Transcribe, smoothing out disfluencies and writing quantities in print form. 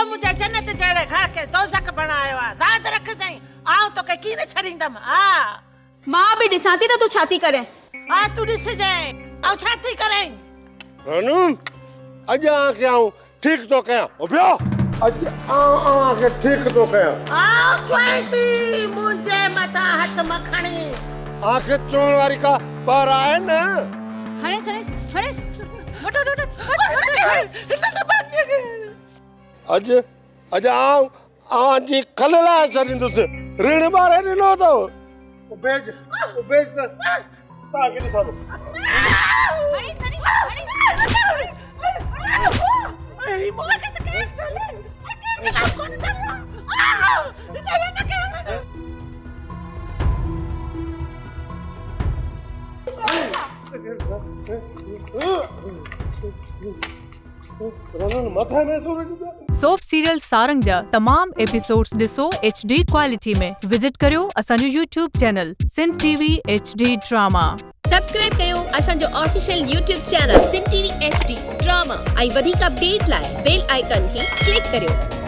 मुझे जन्नत जड़े घर के दोज़ख बनायो आ याद रख दई आओ तो के की न छरिंदम हां मां भी दिसाती तो तू छाती करे आ तू दिस जाए आओ छाती करे रानू अजा के आऊं ठीक तो कया ओ बियो अज आ के ठीक तो कया आओ चोईती मुझे मता हाथ मखणी आंखें चोण वारी का पर आए ना हणे मोटो अज अज आऊं आजी खलला चरिंदुस ऋण बारे नो तो बेज ताके सब सोप सीरियल सारंग जा तमाम एपिसोड्स ॾिसो HD क्वालिटी में विजिट करियो असांजो YouTube channel Sindh TV HD drama subscribe कयो असांजो official YouTube channel Sindh TV HD drama ऐं वधीक अपडेट लाइ बेल आइकन खे क्लिक करियो।